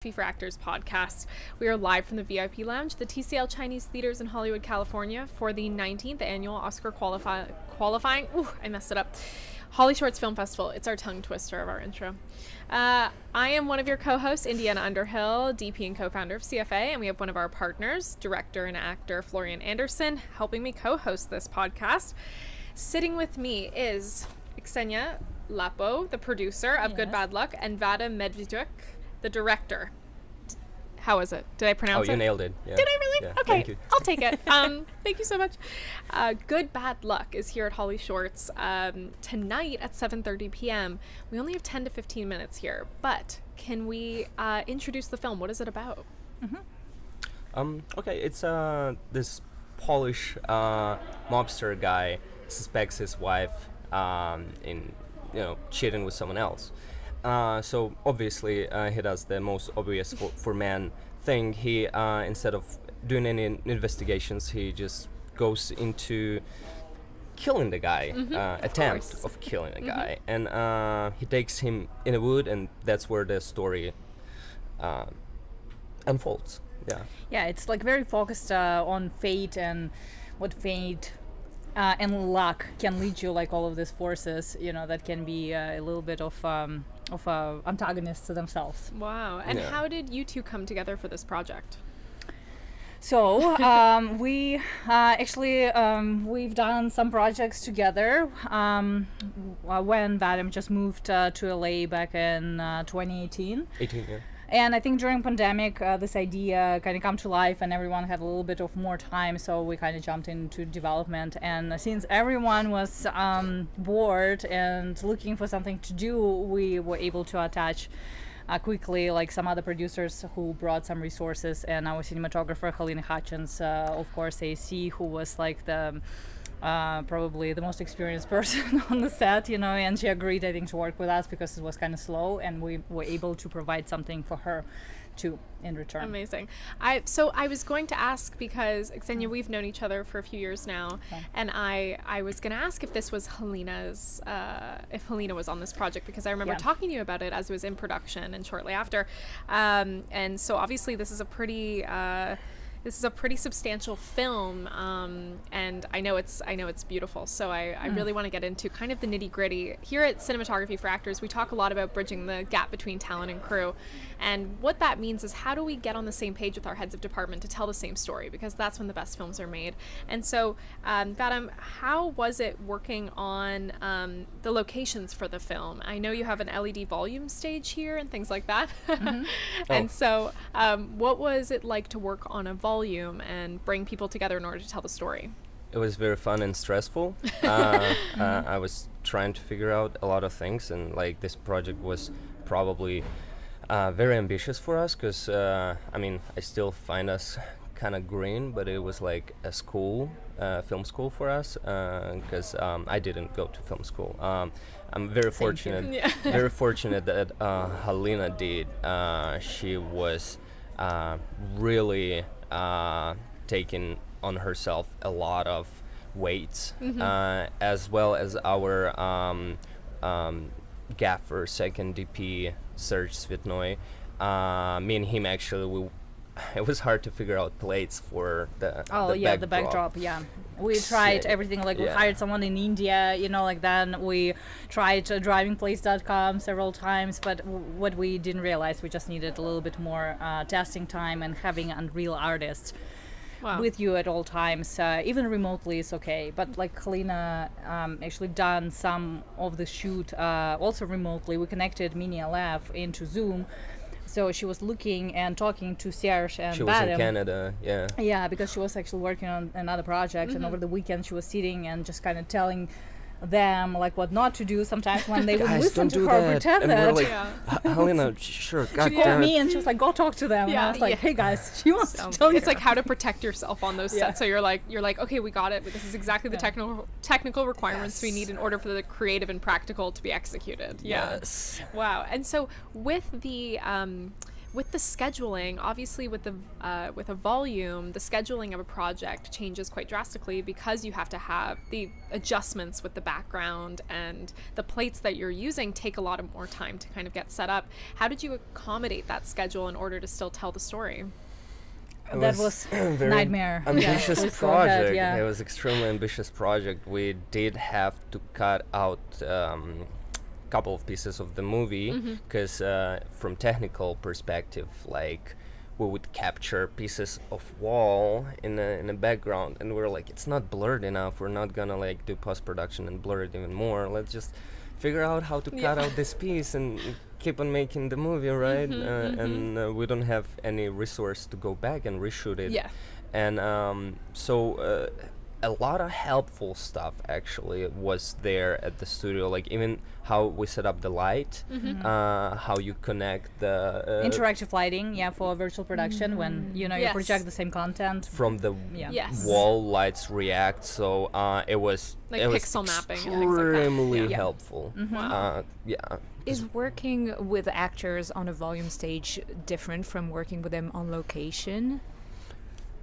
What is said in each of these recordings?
For Actors podcast. We are live from the VIP Lounge, the TCL Chinese Theaters in Hollywood, California, for the 19th annual Oscar qualifying. Ooh, I messed it up. HollyShorts Film Festival. It's our tongue twister of our intro. I am one of your co-hosts, Inde Underhill, DP and co-founder of CFA, and we have one of our partners, director and actor Floriane Anderson, helping me co-host this podcast. Sitting with me is Xenia Lappo, the producer of Good Bad Luck, and Vadym Medvediuk, the director. How was it? Did I pronounce it? Oh, you nailed it. Yeah. Did I really? Yeah, okay, thank you. I'll take it. Thank you so much. Good Bad Luck is here at HollyShorts tonight at 7:30 p.m. We only have 10 to 15 minutes here, but can we introduce the film? What is it about? Okay, it's this Polish mobster guy suspects his wife in cheating with someone else. So obviously he does the most obvious for man thing. He instead of doing any investigations, he just goes into killing the guy, attempt of killing a guy, and he takes him in a wood, and that's where the story unfolds. Yeah, it's like very focused on fate and what fate and luck can lead you, like all of these forces, that can be a little bit of antagonists to themselves. Wow. And how did you two come together for this project? So we actually we've done some projects together when Vadym just moved to LA back in 2018. And I think during pandemic, this idea kind of come to life, and everyone had a little bit of more time, so we kind of jumped into development. And since everyone was bored and looking for something to do, we were able to attach quickly like some other producers who brought some resources, and our cinematographer Halyna Hutchins, of course, AC, who was like the probably the most experienced person on the set, and she agreed, I think, to work with us because it was kind of slow, and we were able to provide something for her too in return. Amazing. So I was going to ask, because Xenia, we've known each other for a few years now, and I was going to ask if this was Halyna's, if Halyna was on this project, because I remember talking to you about it as it was in production and shortly after, and so obviously this is a pretty substantial film, and I know it's beautiful. So I really want to get into kind of the nitty gritty. Here at Cinematography for Actors, we talk a lot about bridging the gap between talent and crew. And what that means is, how do we get on the same page with our heads of department to tell the same story? Because that's when the best films are made. And so, Vadym, how was it working on the locations for the film? I know you have an LED volume stage here and things like that. And so, what was it like to work on a volume and bring people together in order to tell the story? It was very fun and stressful. I was trying to figure out a lot of things, and like this project was probably very ambitious for us, because I still find us kind of green, but it was like a school, film school for us, because I didn't go to film school. I'm very fortunate, very fortunate that Halyna did. She was really taking on herself a lot of weights, as well as our gaffer, second DP, Serge Svitnoy. Me and him, actually, it was hard to figure out plates for the backdrop. We tried everything, like we hired someone in India, like then we tried drivingplace.com several times, but what we didn't realize, we just needed a little bit more testing time and having Unreal artists with you at all times. Even remotely is okay, but like Halyna actually done some of the shoot also remotely. We connected Mini LF into Zoom, so she was looking and talking to Serge and She Vadym. was in Canada, Yeah, because she was actually working on another project, and over the weekend she was sitting and just kind of telling them like what not to do sometimes when they would listen to her pretend and that. we're like, Halyna, sure, God She damn called it. me and she was like, go talk to them. And I was like, hey guys, she wants to tell you. It's like how to protect yourself on those sets. So you're like, okay, we got it. But this is exactly the technical requirements we need in order for the creative and practical to be executed. Yes. Wow. And so with the with the scheduling, obviously with a volume, the scheduling of a project changes quite drastically because you have to have the adjustments with the background, and the plates that you're using take a lot of more time to kind of get set up. How did you accommodate that schedule in order to still tell the story? That was very nightmare. ambitious Please go ahead, project. yeah. It was extremely ambitious project. We did have to cut out couple of pieces of the movie because from technical perspective, like we would capture pieces of wall in the background, and we're like, it's not blurred enough. We're not gonna like do post-production and blur it even more. Let's just figure out how to cut out this piece and keep on making the movie, right? And we don't have any resource to go back and reshoot it. Yeah. And so a lot of helpful stuff actually was there at the studio, like even how we set up the light, how you connect the Interactive lighting, for virtual production, when you Yes. project the same content. from the Yes. wall lights react. So it was Like it was pixel mapping and things like that. extremely Yeah. helpful. Wow. Is working with actors on a volume stage different from working with them on location?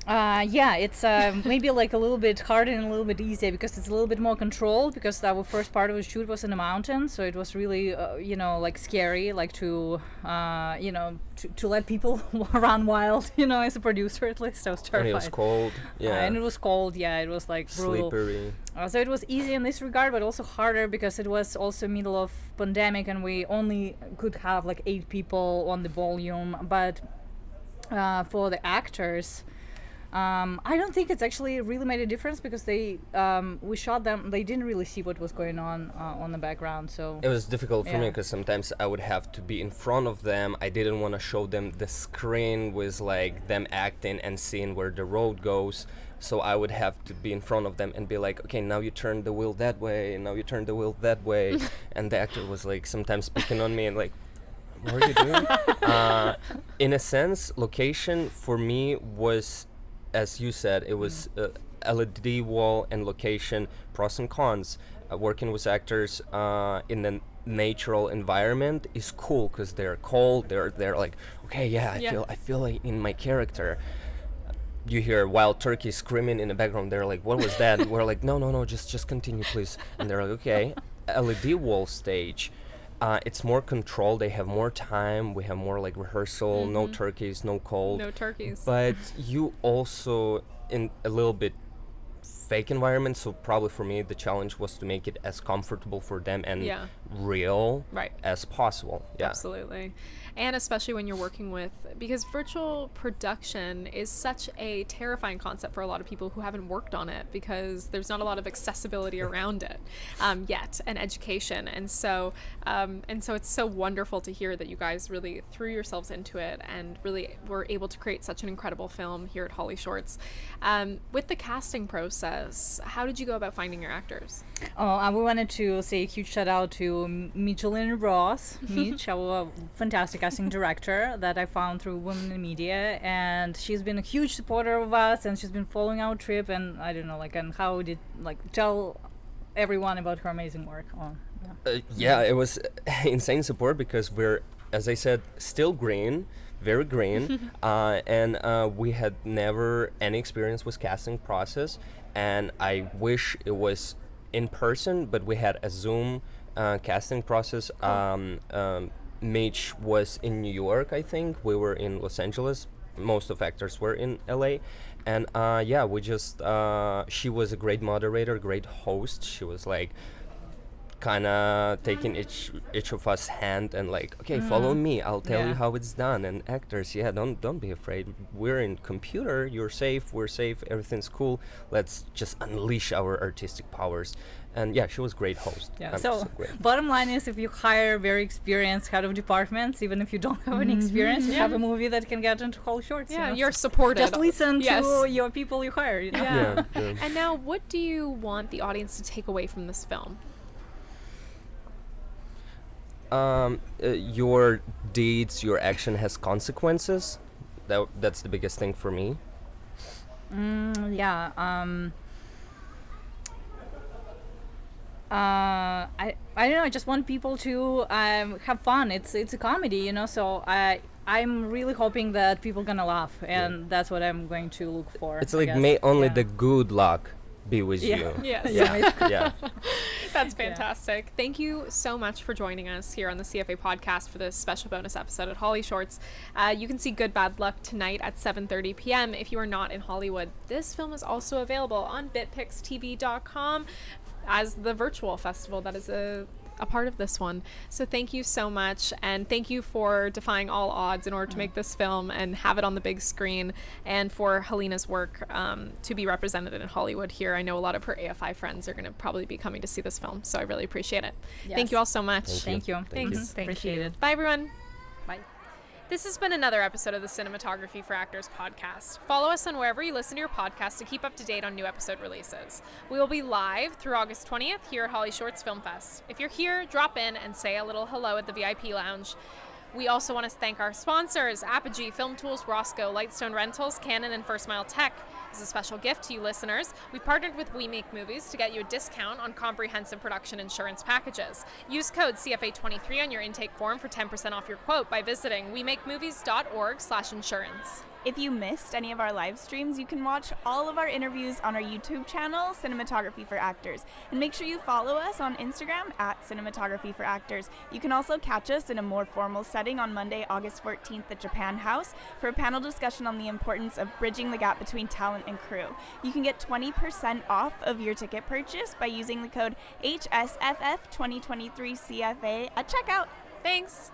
It's maybe like a little bit harder and a little bit easier because it's a little bit more controlled, because our first part of the shoot was in the mountains, so it was really like scary, like to to let people run wild, as a producer. At least I was And terrified. it was cold. Yeah. And it was cold. It was like brutal. Slippery. So it was easy in this regard, but also harder because it was also middle of pandemic and we only could have like 8 people on the volume. But for the actors, I don't think it's actually really made a difference because we shot them. They didn't really see what was going on the background. So It was difficult for me Yeah. because sometimes I would have to be in front of them. I didn't want to show them the screen with like them acting and seeing where the road goes. So I would have to be in front of them and be like, okay, now you turn the wheel that way, and now you turn the wheel that way. And the actor was like sometimes picking on me and like, what are you doing? In a sense, location for me was, as you said, it was LED wall and location, pros and cons. Working with actors in a natural environment is cool because they're cold. They're like, okay, I feel like in my character. You hear wild turkey screaming in the background. They're like, what was that? We're like, no, just continue, please. And they're like, okay. LED wall stage. It's more controlled. They have more time. We have more like rehearsal. No turkeys, no cold. No turkeys. But you also in a little bit fake environment. So probably for me, the challenge was to make it as comfortable for them and real Right. as possible. Yeah. Absolutely. And especially when you're working with, because virtual production is such a terrifying concept for a lot of people who haven't worked on it, because there's not a lot of accessibility around it yet, and education. And so it's so wonderful to hear that you guys really threw yourselves into it and really were able to create such an incredible film here at HollyShorts. With the casting process, how did you go about finding your actors? we wanted to say a huge shout out to Michelin Ross, Mitch, our fantastic casting director that I found through Women in Media, and she's been a huge supporter of us, and she's been following our trip, and I don't know, like, and how did, like, tell everyone about her amazing work. It was insane support because we're, as I said, still green, very green, and we had never any experience with casting process, and I wish it was in person, but we had a Zoom casting process. Mitch was in New York, I think. We were in Los Angeles. Most of actors were in LA. And we just, she was a great moderator, great host. She was like kind of taking each of us hand and like, okay, follow me. I'll tell you how it's done. And actors, don't be afraid. We're in computer. You're safe. We're safe. Everything's cool. Let's just unleash our artistic powers. And she was a great host. So bottom line is, if you hire very experienced head of departments, even if you don't have any experience, you have a movie that can get into HollyShorts. Yeah, you're supported. Just listen to your people you hire. Yeah. And now, what do you want the audience to take away from this film? Your deeds, your action has consequences. That's the biggest thing for me. I don't know. I just want people to have fun. It's a comedy, so I'm really hoping that people gonna laugh, and that's what I'm going to look for. It's I like guess. may only Yeah. the good luck be with Yeah. you. Yes. Yeah. That's fantastic. Thank you so much for joining us here on the CFA podcast for this special bonus episode at HollyShorts. You can see Good Bad Luck tonight at 7:30 p.m. if you are not in Hollywood. This film is also available on bitpixtv.com as the virtual festival that is a part of this one. So thank you so much, and thank you for defying all odds in order to make this film and have it on the big screen, and for Halyna's work to be represented in Hollywood here. I know a lot of her AFI friends are going to probably be coming to see this film, so I really appreciate it. Thank you all so much. Thank you. Thanks. Thank Appreciate you. it. Bye, everyone. Bye. This has been another episode of the Cinematography for Actors podcast. Follow us on wherever you listen to your podcast to keep up to date on new episode releases. We will be live through August 20th here at HollyShorts Film Fest. If you're here, drop in and say a little hello at the VIP lounge. We also want to thank our sponsors, Apogee, Film Tools, Roscoe, Lightstone Rentals, Canon, and First Mile Tech. As a special gift to you listeners, we've partnered with We Make Movies to get you a discount on comprehensive production insurance packages. Use code CFA23 on your intake form for 10% off your quote by visiting wemakemovies.org/insurance. If you missed any of our live streams, you can watch all of our interviews on our YouTube channel, Cinematography for Actors. And make sure you follow us on Instagram at Cinematography for Actors. You can also catch us in a more formal setting on Monday, August 14th at Japan House for a panel discussion on the importance of bridging the gap between talent and crew. You can get 20% off of your ticket purchase by using the code HSFF2023CFA at checkout. Thanks!